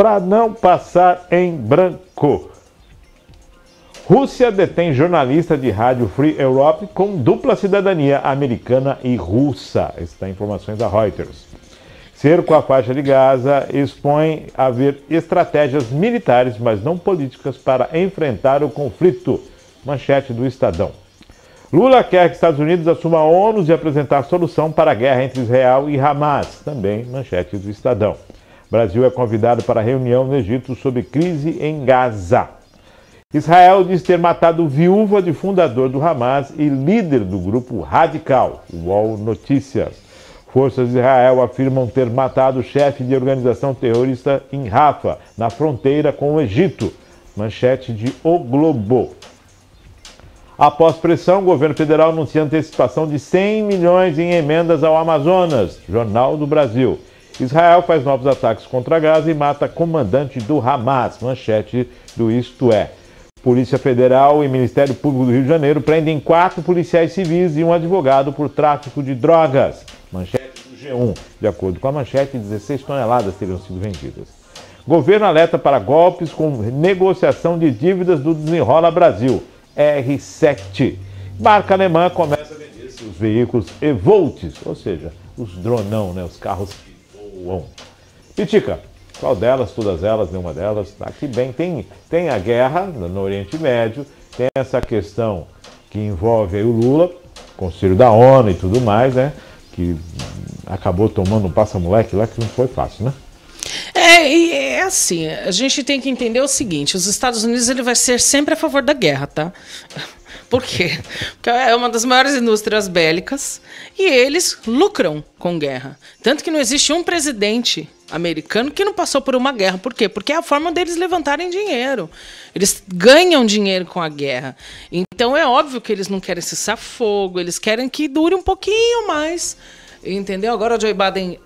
para não passar em branco. Rússia detém jornalista de rádio Free Europe com dupla cidadania americana e russa. Está em informações da Reuters. Cerco à faixa de Gaza expõe haver estratégias militares, mas não políticas, para enfrentar o conflito. Manchete do Estadão. Lula quer que Estados Unidos assuma a ONU e apresentar solução para a guerra entre Israel e Hamas. Também manchete do Estadão. Brasil é convidado para reunião no Egito sobre crise em Gaza. Israel diz ter matado viúva de fundador do Hamas e líder do grupo radical. UOL Notícias. Forças de Israel afirmam ter matado o chefe de organização terrorista em Rafah, na fronteira com o Egito. Manchete de O Globo. Após pressão, o governo federal anuncia antecipação de 100 milhões em emendas ao Amazonas. Jornal do Brasil. Israel faz novos ataques contra Gaza e mata comandante do Hamas. Manchete do Isto É. Polícia Federal e Ministério Público do Rio de Janeiro prendem 4 policiais civis e um advogado por tráfico de drogas. Manchete do G1. De acordo com a manchete, 16 toneladas teriam sido vendidas. Governo alerta para golpes com negociação de dívidas do Desenrola Brasil. R7. Marca alemã começa a vender seus veículos e-Volts, ou seja, os dronão, né, os carros que voam. Pitica, qual delas, todas elas, nenhuma delas? Aqui bem, tem a guerra no Oriente Médio, tem essa questão que envolve aí o Lula, Conselho da ONU e tudo mais, né? Que acabou tomando um passa-moleque lá que não foi fácil, né? É assim, a gente tem que entender o seguinte, os Estados Unidos ele vai ser sempre a favor da guerra, tá? Por quê? Porque é uma das maiores indústrias bélicas e eles lucram com guerra. Tanto que não existe um presidente americano que não passou por uma guerra. Por quê? Porque é a forma deles levantarem dinheiro. Eles ganham dinheiro com a guerra. Então é óbvio que eles não querem cessar fogo, eles querem que dure um pouquinho mais. Entendeu? Agora o Joe Biden,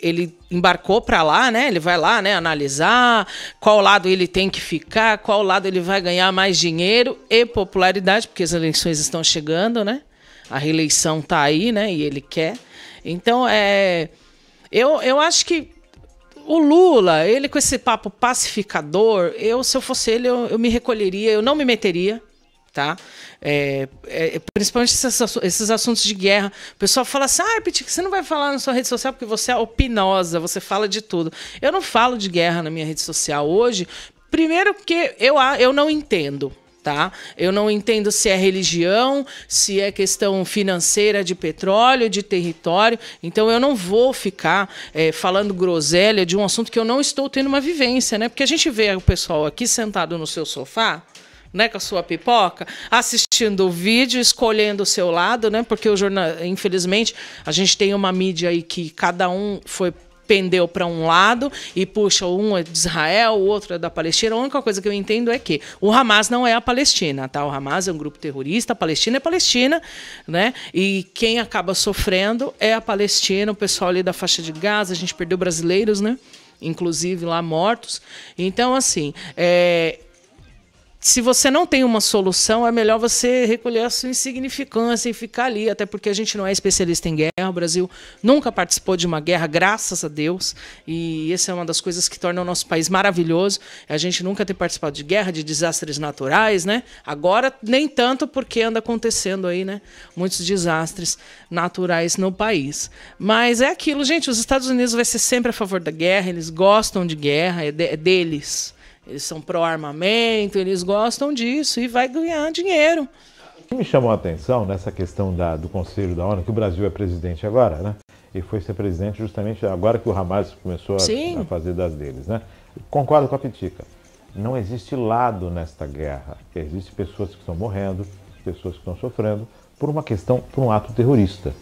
ele embarcou para lá, né? Ele vai lá, né, analisar qual lado ele tem que ficar, qual lado ele vai ganhar mais dinheiro e popularidade, porque as eleições estão chegando, né? A reeleição tá aí, né? E ele quer. Então, eu acho que o Lula, ele com esse papo pacificador, se eu fosse ele, eu me recolheria, eu não me meteria, tá? Principalmente esses assuntos de guerra. O pessoal fala assim, Pitica, você não vai falar na sua rede social porque você é opinosa, você fala de tudo. Eu não falo de guerra na minha rede social hoje, primeiro porque eu não entendo. Tá? Eu não entendo se é religião, se é questão financeira de petróleo, de território. Então eu não vou ficar falando groselha de um assunto que eu não estou tendo uma vivência, né? Porque a gente vê o pessoal aqui sentado no seu sofá, né, com a sua pipoca, assistindo o vídeo, escolhendo o seu lado, né? Porque infelizmente a gente tem uma mídia aí que cada um pendeu para um lado e puxa, um é de Israel, o outro é da Palestina. A única coisa que eu entendo é que o Hamas não é a Palestina, tá? O Hamas é um grupo terrorista, a Palestina é Palestina, né? E quem acaba sofrendo é a Palestina, o pessoal ali da faixa de Gaza. A gente perdeu brasileiros, né? Inclusive lá mortos. Então, assim, se você não tem uma solução, é melhor você recolher a sua insignificância e ficar ali, até porque a gente não é especialista em guerra. O Brasil nunca participou de uma guerra, graças a Deus, e essa é uma das coisas que torna o nosso país maravilhoso, a gente nunca ter participado de guerra, de desastres naturais, né? Agora, nem tanto, porque anda acontecendo aí, né, muitos desastres naturais no país. Mas é aquilo, gente, os Estados Unidos vai ser sempre a favor da guerra, eles gostam de guerra, é deles. Eles são pró-armamento, eles gostam disso e vai ganhar dinheiro. O que me chamou a atenção nessa questão do Conselho da ONU, que o Brasil é presidente agora, né? E foi ser presidente justamente agora que o Hamas começou a fazer das deles, né? Concordo com a Pitica. Não existe lado nesta guerra. Existem pessoas que estão morrendo, pessoas que estão sofrendo por um ato terrorista.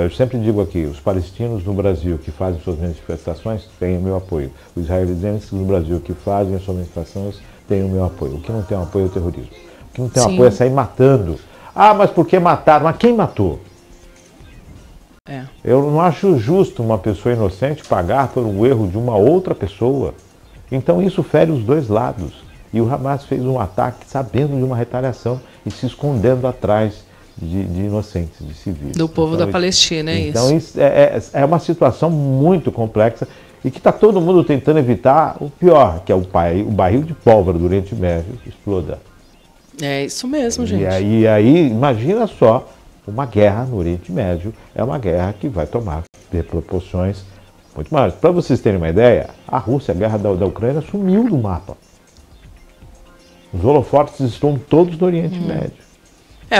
Eu sempre digo aqui, os palestinos no Brasil que fazem suas manifestações têm o meu apoio. Os israelenses no Brasil que fazem as suas manifestações têm o meu apoio. O que não tem apoio é o terrorismo. O que não tem apoio é sair matando. Mas por que mataram? Mas quem matou? Eu não acho justo uma pessoa inocente pagar por um erro de uma outra pessoa. Então isso fere os dois lados. E o Hamas fez um ataque sabendo de uma retaliação e se escondendo atrás de inocentes, de civis. Do povo da Palestina, então, isso é uma situação muito complexa e que está todo mundo tentando evitar o pior, que é o barril de pólvora do Oriente Médio que exploda. É isso mesmo, gente. E aí, imagina só, uma guerra no Oriente Médio é uma guerra que vai tomar proporções muito maiores. Para vocês terem uma ideia, a Rússia, a guerra da Ucrânia, sumiu do mapa. Os holofotes estão todos no Oriente Médio.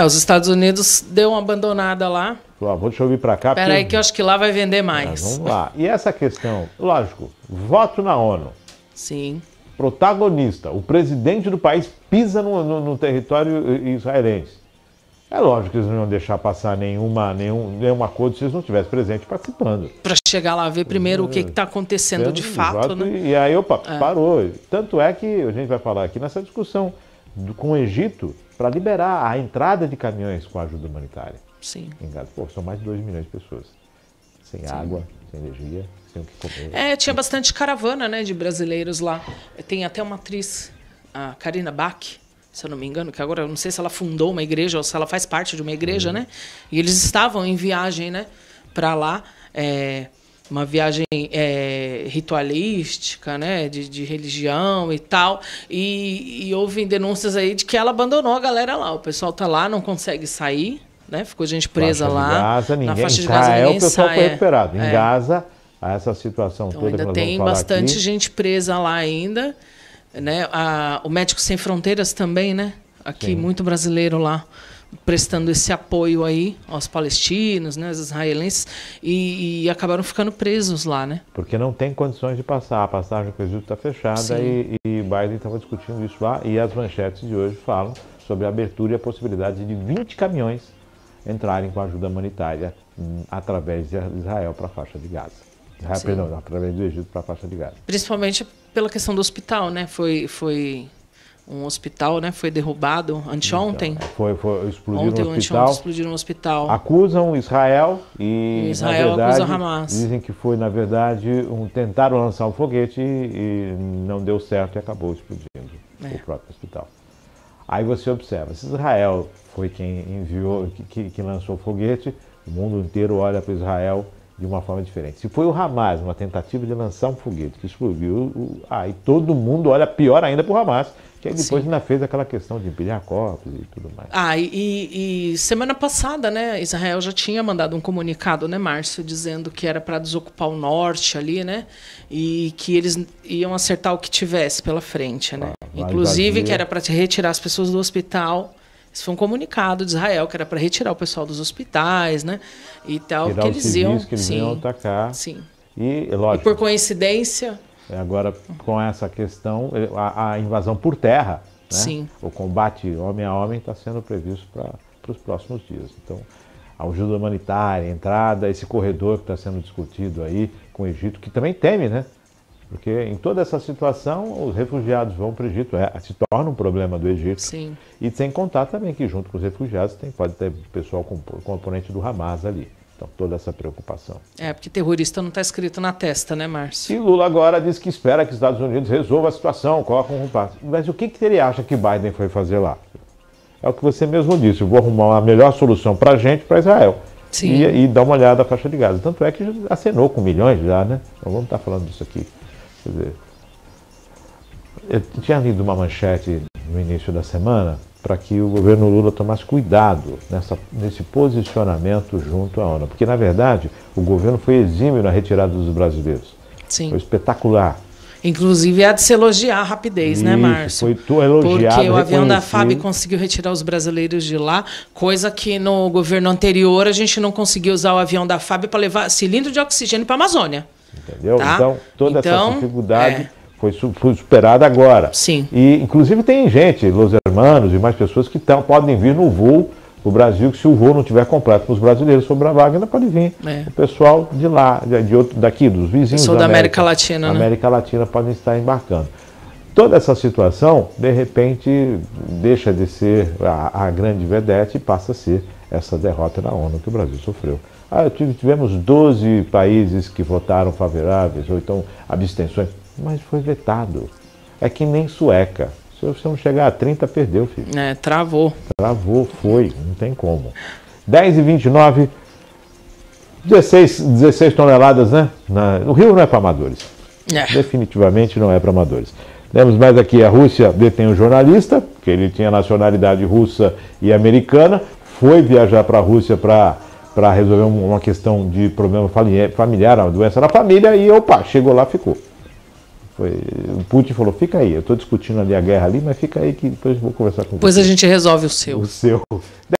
Os Estados Unidos deu uma abandonada lá. Deixa eu vir para cá. Espera aí que eu acho que lá vai vender mais. Vamos lá. E essa questão, lógico, voto na ONU. Sim. Protagonista, o presidente do país pisa no território israelense. É lógico que eles não iam deixar passar nenhum acordo se eles não estivessem presentes participando. Para chegar lá, ver primeiro o que está acontecendo de fato. Né? E aí, parou. Tanto é que a gente vai falar aqui nessa discussão com o Egito para liberar a entrada de caminhões com ajuda humanitária. Sim. São mais de 2 milhões de pessoas. Sem água, sem energia, sem o que comer. Tinha bastante caravana, né, de brasileiros lá. Tem até uma atriz, a Karina Bach, se eu não me engano, que agora eu não sei se ela fundou uma igreja ou se ela faz parte de uma igreja, né? E eles estavam em viagem, né, para lá, uma viagem ritualística, né, de religião e tal. E houve denúncias aí de que ela abandonou a galera lá. O pessoal tá lá, não consegue sair, né? Ficou gente presa lá. Gaza, na faixa de Gaza, ninguém o pessoal sai. Foi recuperado. Em Gaza, essa situação então, toda que ainda nós tem vamos falar bastante aqui. gente presa lá ainda. Né? O Médicos Sem Fronteiras também, né? Aqui, Sim. muito brasileiro lá, prestando esse apoio aí aos palestinos, né, aos israelenses, e acabaram ficando presos lá, né? Porque não tem condições de passar. A passagem com o Egito está fechada e Biden estava discutindo isso lá. E as manchetes de hoje falam sobre a abertura e a possibilidade de 20 caminhões entrarem com ajuda humanitária através de Israel para a faixa de Gaza. Através do Egito para a faixa de Gaza. Principalmente pela questão do hospital, né? Foi um hospital, né? Foi derrubado anteontem. Explodiram um hospital. Acusam Israel e Israel na verdade, acusa Hamas. Dizem que foi, na verdade, tentaram lançar um foguete e não deu certo e acabou explodindo o próprio hospital. Aí você observa, se Israel foi quem enviou, que lançou o foguete, o mundo inteiro olha para Israel de uma forma diferente. Se foi o Hamas, uma tentativa de lançar um foguete que explodiu, aí todo mundo olha pior ainda para o Hamas, que aí depois ainda fez aquela questão de empilhar corpos e tudo mais. E semana passada, né, Israel já tinha mandado um comunicado, né, Márcio, dizendo que era para desocupar o norte ali, né, e que eles iam acertar o que tivesse pela frente, né. Inclusive que era para retirar as pessoas do hospital. Isso foi um comunicado de Israel, que era para retirar o pessoal dos hospitais, né? E tal, tirar que eles iam. Que eles iam atacar. Sim. E, lógico, por coincidência. Agora, com essa questão, a invasão por terra, né? Sim. O combate homem a homem está sendo previsto para os próximos dias. Então, a ajuda humanitária, a entrada, esse corredor que está sendo discutido aí com o Egito, que também teme, né? Porque em toda essa situação, os refugiados vão para o Egito, se torna um problema do Egito. Sim. E sem contar também que junto com os refugiados pode ter pessoal componente do Hamas ali. Então toda essa preocupação. Porque terrorista não está escrito na testa, né, Márcio? E Lula agora diz que espera que os Estados Unidos resolva a situação, coloca um passo. Mas o que ele acha que Biden foi fazer lá? É o que você mesmo disse, eu vou arrumar a melhor solução para a gente, para Israel. Sim. E dar uma olhada na faixa de Gaza. Tanto é que já acenou com milhões já, né? Então vamos estar falando disso aqui. Quer dizer, eu tinha lido uma manchete no início da semana para que o governo Lula tomasse cuidado nesse posicionamento junto à ONU. Porque, na verdade, o governo foi exímio na retirada dos brasileiros. Sim. Foi espetacular. Inclusive, há de se elogiar a rapidez, né, Márcio? Foi elogiado, porque o avião da FAB conseguiu retirar os brasileiros de lá, coisa que no governo anterior a gente não conseguiu usar o avião da FAB para levar cilindro de oxigênio para a Amazônia. Entendeu? Tá? Então, toda essa dificuldade foi superada agora. Sim. E, inclusive, tem gente, Los Hermanos e mais pessoas que podem vir no voo para o Brasil, que se o voo não estiver completo com os brasileiros sobre a vaga, ainda pode vir. O pessoal de lá, daqui, dos vizinhos da América Latina, né? América Latina podem estar embarcando. Toda essa situação, de repente, deixa de ser a grande vedete e passa a ser essa derrota na ONU que o Brasil sofreu. Tivemos 12 países que votaram favoráveis, ou então abstenções, mas foi vetado. É que nem sueca. Se você não chegar a 30, perdeu, filho. Travou. Travou, foi, não tem como. 10h29, 16 toneladas, né? O Rio não é para amadores. É. Definitivamente não é para amadores. Temos mais aqui, a Rússia detém um jornalista, que ele tinha nacionalidade russa e americana, foi viajar para a Rússia para resolver uma questão de problema familiar, uma doença na família, e opa, chegou lá, ficou. O Putin falou, fica aí, eu estou discutindo ali a guerra ali, mas fica aí que depois eu vou conversar com você. Depois a gente resolve o seu. O seu.